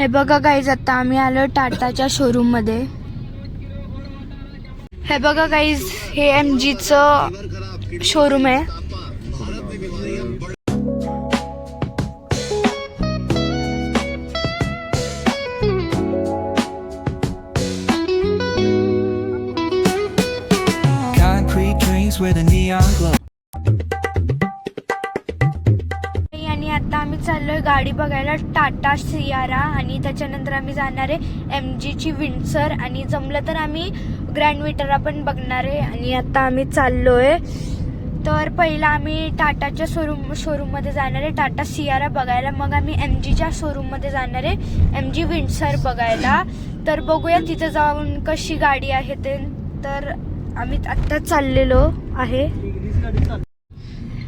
हे बघा गाईज, आता आम्ही आलो टाटाच्या शोरूम मध्ये. हे बघा गाईज, हे MGचं शोरूम आहे. Where the neon glow. आणि आता आम्ही चाललोय गाडी बघायला, टाटा सियारा. आणि त्याच्यानंतर आम्ही जाणार आहे MGची विंडसर, आणि जमलं तर आम्ही ग्रँड विटारा पण बघणार आहे. आणि आता आम्ही चाललोय, तर पहिला आम्ही टाटाच्या शोरूम मध्ये जाणार आहे टाटा सियारा बघायला. मग आम्ही MGच्या शोरूम मध्ये जाणार आहे MG विंडसर बघायला. तर बघूया तिथे जाऊन कशी गाडी आहे ते. तर आम्ही आत्ता चाललेलो आहे.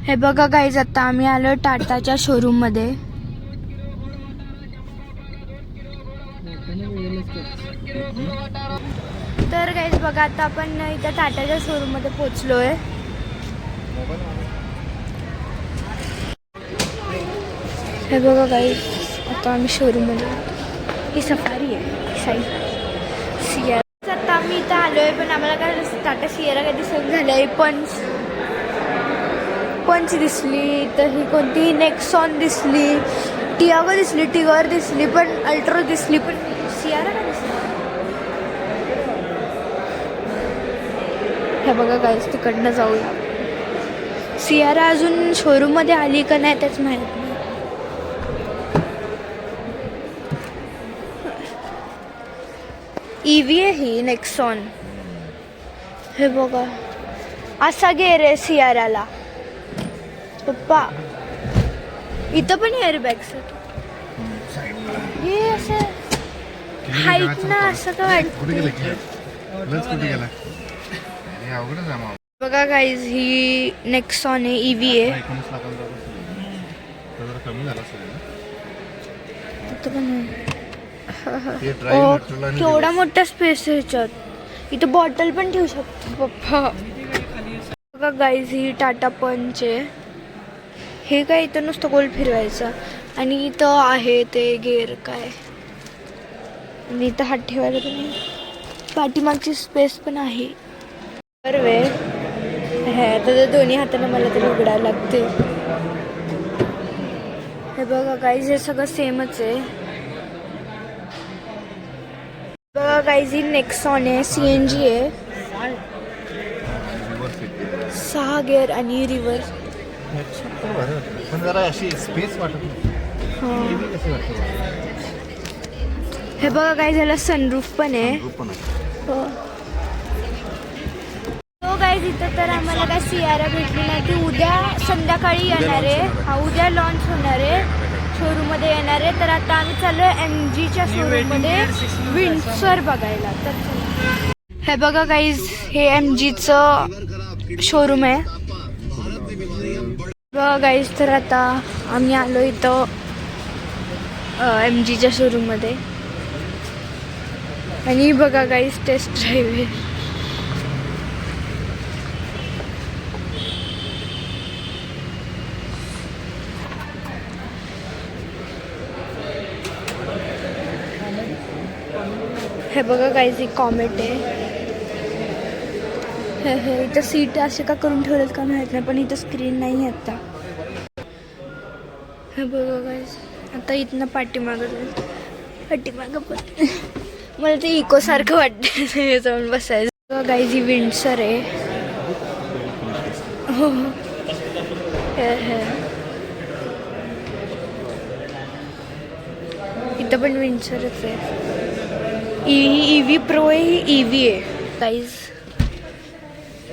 हे बघा गाईज, आता आम्ही आलो टाटाच्या शोरूम मध्ये. तर गाईज बघा, आता आपण इथं टाटाच्या शोरूम मध्ये पोहोचलोय. हे बघा गाईज, आता आम्ही शोरूम मध्ये. ही सफारी आहे साई सियारा. आता आम्ही इथं आलोय, पण आम्हाला काय टाटा सियारा काय दिसत झालंय. पंच दिसली, तर ही कोणती नेक्सॉन दिसली, टियागो दिसली, टिगर दिसली, पण अल्ट्रो दिसली, पण सियारा का दिसली. हे बघा गाईज, तिकडनं जाऊया. सियारा अजून शोरूम मध्ये आली का नाही त्याच माहित नाही. EV आहे ही नेक्सॉन. हे बघा, असा गेअर आहे सियाराला पप्पा. इथं पण एअरबॅग्स हे असं हाईट ना, असं का वाटतं. बघा गाईज, ही नेक्सॉन आहे, EV आहे. केवढा मोठा स्पेस आहे ह्याच्यात. इथं बॉटल पण ठेवू शकतो पप्पा. बघा गाईज, ही टाटा पंच आहे. हे काय इथं नुसतं गोल फिरवायचं, आणि इथं आहे ते गेअर काय, आणि इथं हात ठेवायला पण आहे. पाठीमागची स्पेस पण आहे. बरोबर हे आता दोन्ही हाताने मला तरी उघडायला लागते. हे बघा गाईज, हे सगळं सेमच आहे. बघा गाईज, ही नेक्सॉन आहे, CNG आहे. 6 गिअर आणि रिव्हर्स. हे बघा गाईज, ह्याला सनरूफ पण आहे. हो गाईज, इथं तर आम्हाला काय सियारा भेटली नाही. ती उद्या संध्याकाळी येणार आहे. हा उद्या लॉन्च होणार आहे, शोरूम मध्ये येणार आहे. तर आता आम्ही चाललोय MGच्या शोरूम मध्ये विंडसर बघायला. तर हे बघा गाईज, हे MGचं शोरूम आहे. बघा गाईज, तर आता आम्ही आलो इथं MGच्या शोरूम मध्ये. आणि बघा गाईज, टेस्ट ड्राईव्ह आहे. हे बघा गाईज, ही कॉमेट आहे. हे इथं सीट असे का करून ठेवलेत का माहित नाही, पण इथं स्क्रीन नाही आहे आता. हे बघा गाईज, आता इथनं पाठीमागं पण मला ते इको सारखं वाटतं जाऊन बसायचं. बघा गाईज, ही विंडसर आहे. हो इथं पण विंडसरच आहे. EV प्रो आहे, ही EV आहे गाईज.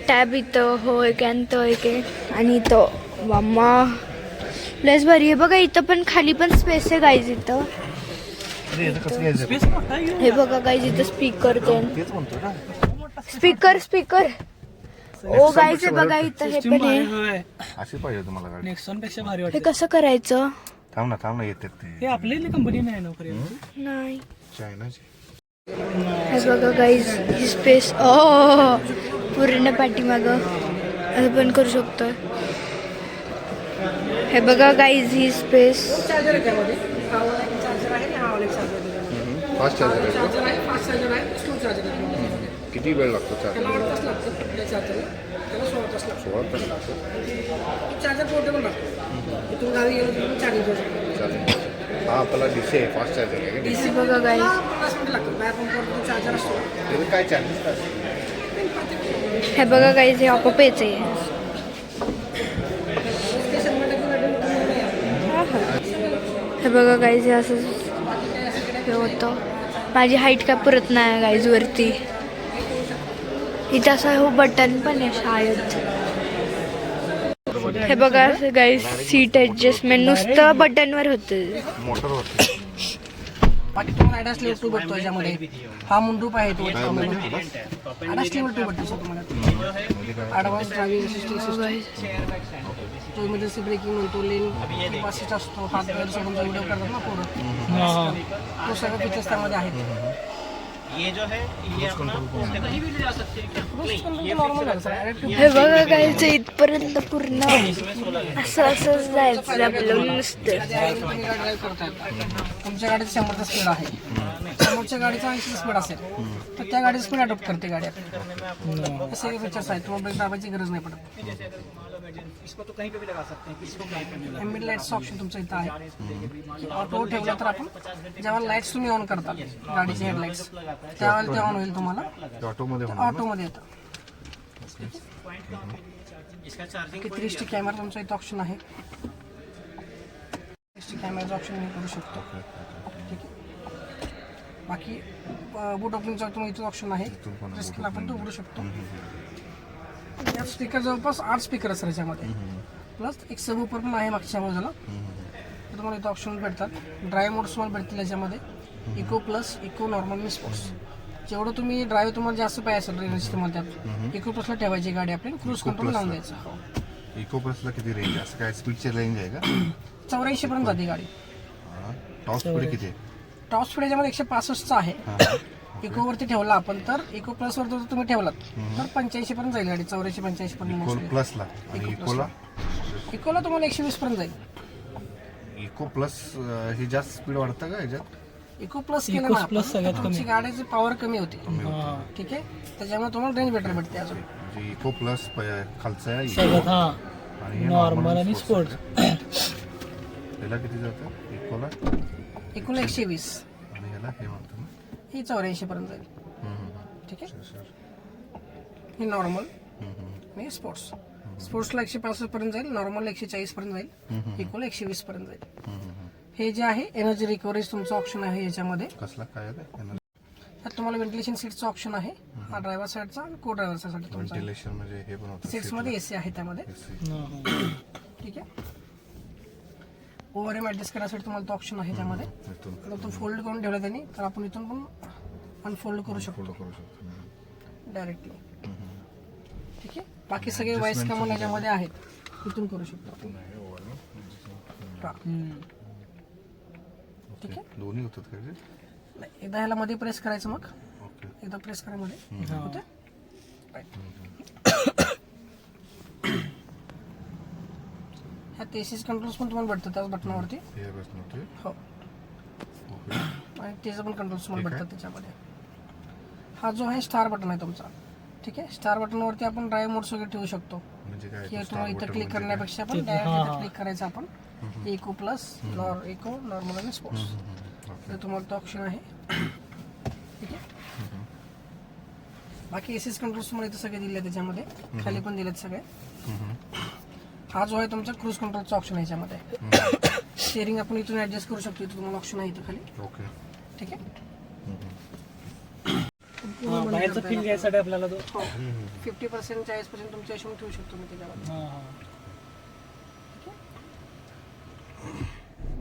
टॅब इथं हो एक तो एक आहे, आणि इथं मामा लस भारी आहे. बघा इथं पण खाली पण स्पेस आहे गाईज. इथं हे बघा गाईज, इथं स्पीकर स्पीकर ओ गाईज, हे बघा इथं हे पण आहे. अशी पाहिजे तुम्हाला गाडी. नेक्सॉन पेक्षा भारी हे वाटते. कसं करायचं. थांब ना येते ते. हे आपल्या कंपनी नाही ना खरी. नाही. चायनाची. हे बघा गाईज, ही स्पेस पूर्ण पाठीमागं असं पण करू शकतो. हे बघा गाईज, ही स्पेस. फास्ट चार्जर आहे चार्जर आहे, फास्ट चार्जर आहे, स्लो चार्जर आहे तुम्हाला त्यामध्ये. का? किती वेळ लागतो त्याला 8 चार्जर? तास लागतं त्या चार्जरला, त्याला 16 तास लागतो. 16 तास लागतो. चार्जर पोर्टेबल लागतो. इथून गावी गेलो तर तुम्ही चार्जिंग करू शकता. चालेल. हा आपला DC आहे, फास्ट चार्जर आहे का? डीसी बघा गाईज. 50 मिनिटं लागतात. बाहेर पंपावर तो चार्जर असतो. त्याचे काय चार्जेस काय? हे बघा गाईज, हे आपोआप येते. ते 100% बॅटरी हे बघा गाईज, हे असं हे होतं. माझी हाईट काय पुरत नाही गाईज वरती. इथं असं हो बटन पण आहे शाळेत. हे बघा गाईज, सीट ॲडजस्टमेंट नुसतं बटनवर होतं. मोटरवरती बाकी तुम्हाला ॲडॅस लेवल 2 भेटतो याच्यामध्ये. हा मुंडूप आहे तो ॲडॅस लेवल 2 भेटतो सर तुम्हाला. ॲडव्हान्स ड्रायव्हिंग असिस्टंट सिस्टम, तो इमर्जन्सी ब्रेकिंग म्हणतो, लेन असिस्ट असतो, हात बाहेर सोडून व्हिडिओ करतात ना पोरं, तो सगळं फीचर्स त्यामध्ये आहेत. नॉर्मल आहे सर. हे बघा गाईज, इथपर्यंत पूर्ण असं असं जायचं आपलं नुसतं. तुम्ही गाडी ड्राईव्ह करताय, तुमच्या गाडीचं 100चा स्पीड आहे, समोरच्या गाडीचा 80 स्पीड असेल तर त्या गाडीचं स्पीड अडॉप्ट करते गाडी. हे सगळे फीचर्स आहेत, तुम्हाला ब्रेक दाबायची गरज नाही पडत. एम्बिएंट लाईट्सचं ऑप्शन तुमचं इथं आहे. ऑटो ठेवलं तर आपण जेव्हा लाईट्स तुम्ही ऑन करता गाडीचे हेडलाईट्स, त्यावेळेला ते ऑन होईल तुम्हाला. ऑटोमध्ये होणार ना? ऑटोमध्ये येतं. 360 कॅमेरा तुमचा इथं ऑप्शन आहे. 360 कॅमेराचं ऑप्शन मी करू शकतो. ठीक आहे. बाकी बूट ओपनिंगचा तुम्ही इथं ऑप्शन आहे, स्क्रीन आपण तो उघडू शकतो. या स्पीकर जवळपास 8 स्पीकर असतात याच्यामध्ये, प्लस एक सबवूफर पण आहे मागच्या बाजूला. तर तुम्हाला इथं ऑप्शन भेटतात. ड्राईव्ह मोड्स तुम्हाला भेटतील याच्यामध्ये, इको प्लस, इको, नॉर्मल आणि स्पोर्ट्स. जेवढं तुम्ही ड्राईव्ह तुम्हाला जास्त पाहिजे असेल रेंज तुम्हाला त्यात इको प्लसला ठेवायची गाडी, आपली क्रूज कंट्रोल लावून द्यायचं. इको प्लसला किती रेंज आहे? असं काय स्पीडची रेंज आहे का? 84 पर्यंत जाते गाडी. टॉप स्पीड किती आहे? टॉप स्पीड याच्यामध्ये 165चा आहे. इकोवरती ठेवला आपण तर, इको प्लसवर जर तुम्ही ठेवलात तर 85 पर्यंत जाईल गाडी. 84-85 इको पर्यंत. प्लसला आणि इकोला? इकोला तुम्हाला 120 पर्यंत जाईल. इको प्लस हे जास्त स्पीड वाढतं का ह्याच्यात? इको प्लस केलं ना आपण, तुमची गाडीची पॉवर कमी होते. ठीक आहे, त्याच्यामुळे तुम्हाला रेंज बेटर भेटते अजून. म्हणजे इको प्लस खालचा आहे आणि नॉर्मल आणि स्पोर्ट्स. ह्याला किती जातं इकोला? इकोला 120 आणि ह्याला हे म्हणतो ना? ही 84 पर्यंत जाईल. ठीक आहे. ही नॉर्मल आणि स्पोर्ट्स. स्पोर्ट्सला 165 पर्यंत जाईल, नॉर्मलला 140 पर्यंत जाईल, इकोला 120 पर्यंत जाईल. हे जे आहे एनर्जी रिकव्हरीज तुमचं ऑप्शन आहे याच्यामध्ये. कसला काय आहे? त्यात तुम्हाला व्हेंटिलेशन सीटचं ऑप्शन आहे. हा ड्रायव्हर साईडचा आणि को ड्रायव्हर साईडचा तुमचा. व्हेंटिलेशन म्हणजे हे पण होतं सीट्समध्ये AC आहे त्यामध्ये. ठीक आहे. ओव्हर ॲडजस्ट करण्यासाठी तुम्हाला तो ऑप्शन आहे त्यामध्ये. जर तो फोल्ड करून ठेवला त्यांनी तर आपण इथून पण अनफोल्ड करू शकतो करू शकतो डायरेक्टली. ठीक आहे. बाकी सगळे वॉइस कमांड याच्यामध्ये आहेत, इथून करू शकतो आपण. हा. ठीक आहे. दोन्ही होतात का? नाही, एकदा ह्याला मध्ये प्रेस करायचं, मग ओके. एकदा प्रेस करा मध्ये होते. ह्यात एसीज कंट्रोल्स पण तुम्हाला भेटतात त्याच बटनावरती. हे बस नव्हते. हो, आणि त्याचं पण कंट्रोल्स तुम्हाला भेटतात त्याच्यामध्ये. हा जो आहे स्टार बटन आहे तुमचा. ठीक आहे. स्टार बटनवरती आपण ड्राईव्ह मोड्स वगैरे ठेवू शकतो, म्हणजे काय? किंवा तुम्हाला इथं क्लिक करण्यापेक्षा आपण डायरेक्ट क्लिक करायचं आपण. इको प्लस, इको, नॉर्मल आणि स्पोर्ट्स. तर तुम्हाला तो ऑप्शन आहे. ठीक आहे. बाकी एसीज कंट्रोल्स तुम्हाला इथं सगळे दिले त्याच्यामध्ये, खाली पण दिलेत सगळे. हा जो आहे तुमचा क्रूज कंट्रोलचा ऑप्शन आहे याच्यामध्ये. स्टेअरिंग आपण इथून ऍडजस्ट करू शकतो, इथं तुम्हाला ऑप्शन आहे इथं खाली. ओके. ठीक आहे. बाहेरचा फील घ्यायसाठी आपल्याला तो 50% 40% तुमच्या हिशोबाने ठेवू शकतो मी त्याच्यामध्ये.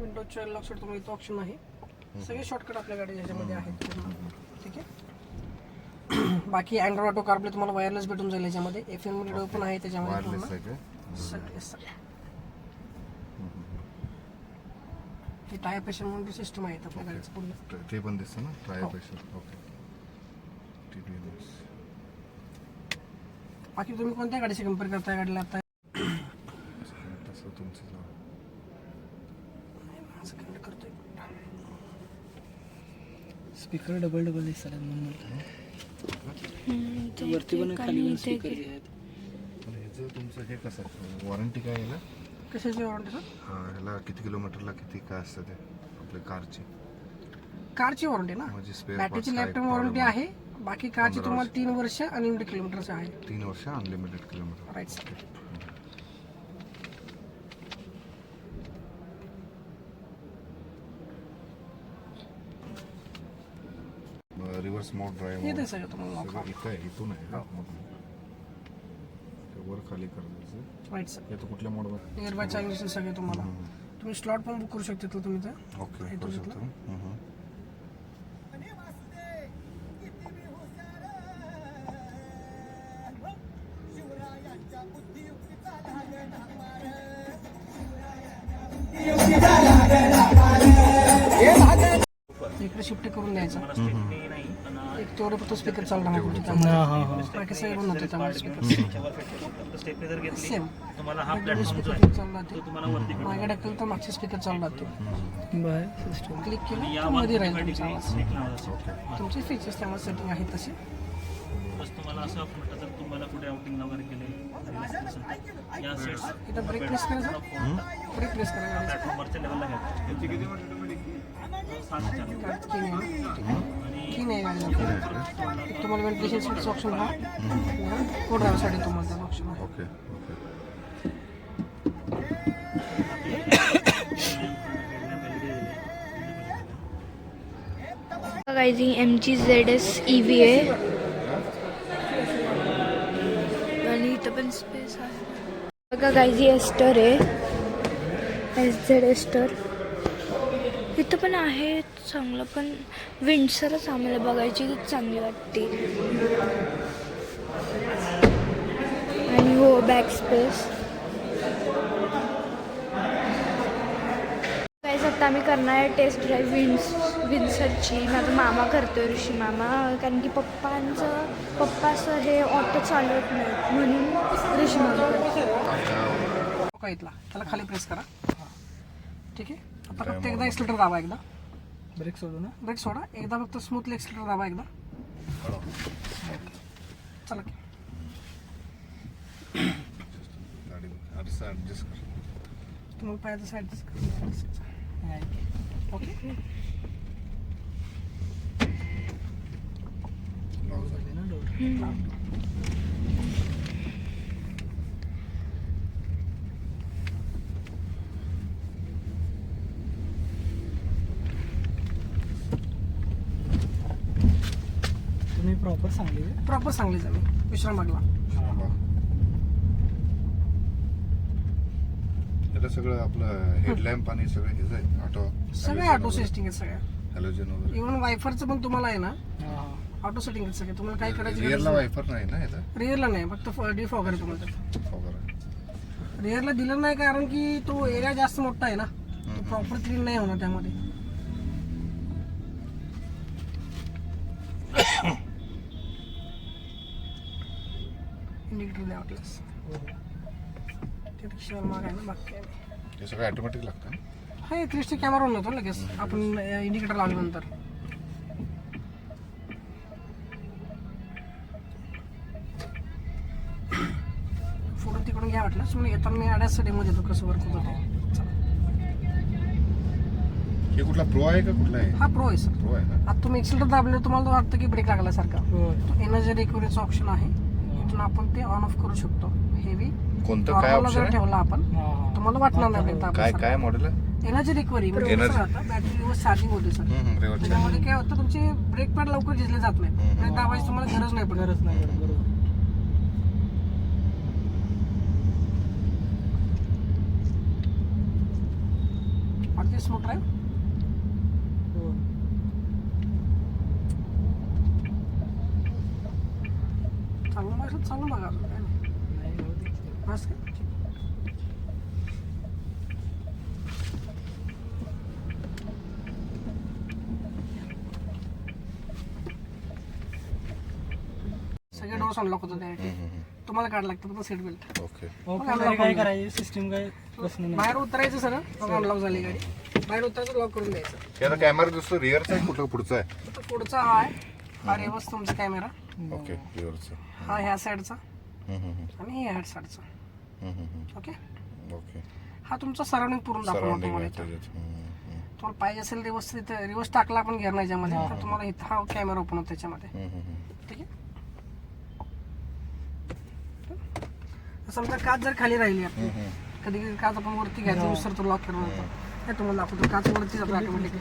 विंडो चाइल्ड लॉक साठी तुम्हाला इथं ऑप्शन आहे. सगळे शॉर्टकट आपल्या गाडी ह्याच्यामध्ये आहेत. ठीक आहे. बाकी अँड्रॉइड ऑटो कारप्ले तुम्हाला वायरलेस भेटून जाईल याच्यामध्ये. FM रेडिओ पण आहे त्याच्यामध्ये. वायरलेस आहे का? सगळे हे टायर प्रेशर म्हणून सिस्टम आहे आपल्या गाडीचं पूर्ण. ते पण दिसतं ना टायर प्रेशर. ओके. बाकी तुम्ही कोणत्या गाडीशी कम्पेअर करताय गाडीला आता? तसं तुमचं करतोय स्पीकर डबल दिसतात म्हणून ते वरती पण एक खाली आणि पण ते स्पीकर एक. आहेत. पण ह्याचं तुमचं हे कसं वॉरंटी काय आहे ना कशाची वॉरंटी सर? ह्याला किती किलोमीटरला किती काय असतं ते आपल्या कारची कारची वॉरंटी ना, म्हणजे spare बॅटरीची parts काय लाईफ टाईम वॉरंटी problem आहे. बाकी कारची 15 तुम्हाला 3 वर्ष अनलिमिटेड किलोमीटरचं आहे. 3 वर्ष unlimited kilometre right sir. Reverse mode येते ड्राईव्ह सगळं तुम्हाला सगळं इथं आहे इथून आहे ना मधून. ते वर खाली करायचं राईट सर. येतो कुठल्या मोडवर नियर बाय चार्जेस सगळे तुम्हाला. तुम्ही स्लॉट पण बुक करू शकता तो तुम्ही तर. ओके करू शकतो इकडे शिफ्ट करून द्यायचं. एक तेवढं फक्त स्पीकर चालू राहणार हा त्यामुळे हा हा बाकी सगळे बंद होते त्यामुळे स्पीकर सेम तुम्हाला हा स्पीकर चालू राहते. मागे टाकलं तर मागचे स्पीकर चालू राहते. बाय सिस्टम क्लिक केलं तर मध्ये राहील तुमचा आवाज. तुमचे फीचर्स त्यामुळे सेटिंग आहेत तसे. बस तुम्हाला असं म्हटलं तर तुम्हाला कुठे आउटिंग वगैरे केले या सेट्स इथं ब्रेक प्रेस करायचा. ब्रेक प्रेस करायचा. प्लॅटफॉर्मवरच्या लेवलला घ्या की नाही गाडी तुम्हाला व्हेंटिलेशन सीटचं ऑप्शन हा को ड्रायव्हरसाठी तुम्हाला त्याचा ऑप्शन आहे. ओके गाईज ही MG ZS EV आहे आणि इथं पण स्पेस आहे बघा. गाईज ही एस्टर आहे, SZ एस्टर. इथं पण आहे चांगलं, पण विंडसरच आम्हाला बघायची ती चांगली वाटते. आणि हो बॅक स्पेस. गाईज आता आम्ही करणार आहे टेस्ट ड्राईव्ह विन्सरची. माझा मामा करतोय, ऋषी मामा, कारण की पप्पाचं हे ऑटो चालवत नाही म्हणून ऋषी मामा करतो. का इथला त्याला खाली प्रेस करा. ठीक आहे. आता फक्त एकदा एक्सिलेटर दाबा. एकदा ब्रेक सोडू ना. ब्रेक सोडा. एकदा फक्त स्मूथली एक्सिलेटर दाबा. एकदा चला की. गाडी ॲडजस्ट कर तुम्हाला पाहिजे तसं ॲडजस्ट करून ओके. तुम्ही प्रॉपर सांगली का? प्रॉपर सांगली जाणे विश्रामबागला. त्याला सगळं आपलं हेडलॅम्प आणि सगळं हेच आहे ऑटो सगळे ऑटो सेटिंग आहेत सगळ्या. हॅलोजन वगैरे इव्हन वायफरचं पण तुम्हाला आहे ना हा ऑटो सेटिंग आहेत सगळे. तुम्हाला काय करायची गरज रिअरला नाही. वायफर नाही ना याचा रिअरला नाही, फक्त डिफॉगर आहे तुम्हाला. वगैरे रिअरला दिलं नाही कारण की तो एरिया जास्त मोठा आहे ना, तो प्रॉपर क्लीन नाही होणार त्यामध्ये. इंडिकेटर द्या वाटल्यास. ते रिक्षावर माग आहे ना, बाकी काय नाही. हे सगळं ऑटोमॅटिक लागतं ना हा 360 कॅमेरा होऊन जातो लगेच आपण इंडिकेटर लावल्यानंतर. फोटो तिकडून घ्या वाटलं तुम्ही. येताना मी आड्यास डेमो देतो कसं वर्क होतं ते. चला. हे कुठला प्रो आहे का कुठला आहे हा प्रो आहे सर. प्रो आहे ना आता तुम्ही एक्सिलेटर दाबले तुम्हाला वाटतं की ब्रेक लागल्यासारखा. हो. एनर्जी रिकव्हरीचा ऑप्शन आहे. इथून आपण ते ऑन ऑफ करू शकतो. हेवी कोणतं काय ऑप्शन जर आहे ठेवला आपण हा तुम्हाला वाटणार नाही ब्रेक काय दाबल्यासारखं. काय मॉडेल आहे एनर्जी रिकव्हरी म्हणजे Energy. कसं राहतं, बॅटरी रिव्हर्स चार्जिंग होते सर. रिव्हर्स त्याच्यामध्ये काय होतं तुमचे ब्रेक पॅड लवकर झिजले जात नाही. ब्रेक दाबायची तुम्हाला गरज नाही पडत. गरज नाही बरोबर. वाटते स्मूथ ड्राईव्ह. हो. चालून बघा अजून काय नाही. नाही, हो दे. बस काय ठीक. सगळे डोर्स अनलॉक होतात त्यासाठी. तुम्हाला काढ लागतं फक्त सीट बेल्ट. ओके हो, काय करायचं सिस्टम काय प्रश्न नाही. बाहेर उतरायचं सगळं अनलॉक झाली गाडी. बाहेर उतरायचं लॉक करून द्यायचं. याचा कॅमेरा दिसतो रिअरचा आहे कुठं पुढचा आहे? तो पुढचा हा आहे, हा रिवर्स तुमचा कॅमेरा, ओके रिअरचा. हा ह्या साईडचा आणि ह्या साईडचा. ओके, ओके हा तुमचा सराउंडिंग पूर्ण दाखवणार सराउंडिंग तुम्हाला आहे इथं. त्याच्यात. तुम्हाला पाहिजे असेल रिवर्स तिथं रिवर्स टाकला आपण घेणार याच्यामध्ये तर तुम्हाला इथं हा कॅमेरा ओपन होतो त्याच्यामध्ये. ठीक आहे. समजा काच जर खाली राहिली आपली, कधी कधी काच आपण वरती घ्यायचं विसरतो लॉक करून होतो, हे तुम्हाला दाखवतो काच वरतीच आपलं ऑटोमॅटिक.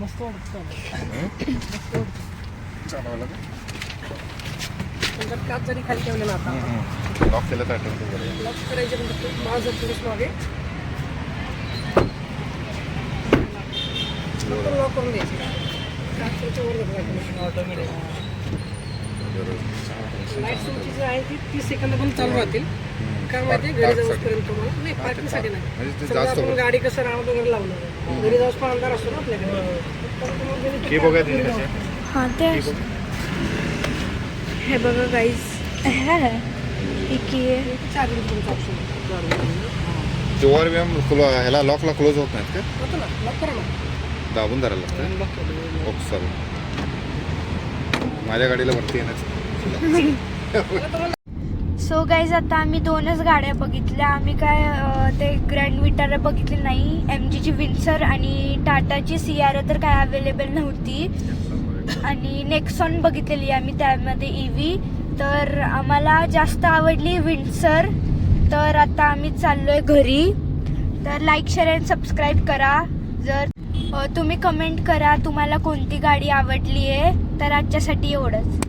मस्त वाटतं. चालवायला का? समजा काच जरी खाली ठेवले ना आता लॉक केलं तर आठवतं बरं. लॉक करायचे म्हणजे माझं थोडंच मागे लॉक करून द्यायचे. काच त्याच्या वर ऑटोमॅटिक लाईट तुमची जी आहे ती 30 सेकंद पण चालू राहतील. कारण माहिती घरी जाऊसपर्यंत तुम्हाला नाही पार्किंगसाठी नाही. म्हणजे ते समजा जास्त आपण गाडी कसं राहणार वगैरे लावलं घरी जाऊस पण अंधार असतो ना आपल्याकडे. तर तुम्हाला benefit की बघा तिने कसे हां ते हे बघा गाईज चार्जिंग तुमचं ऑप्शन ते वर व्यायाम ह्याला लॉकला क्लोज होत नाहीत का? होतं ना, लॉक करा ना. दाबून धरायला लागतं. ओके चालेल. माझ्या गाडीला वरती येण्याचं. सो गाईज आता आम्ही 2च गाड्या बघितल्या. आम्ही काय ते ग्रँड विटारा बघितली नाही. MGची विन्सर आणि टाटाची सियारा तर काय अवेलेबल नव्हती. आणि नेक्सॉन बघितलेली आम्ही, त्यामध्ये EV. तर आम्हाला जास्त आवडली विन्सर. तर आता आम्ही चाललोय घरी. तर लाईक शेअर अँड सबस्क्राईब करा. जर तुम्ही कमेंट करा तुम्हाला कोणती गाडी आवडली आहे. तर आजच्यासाठी एवढंच.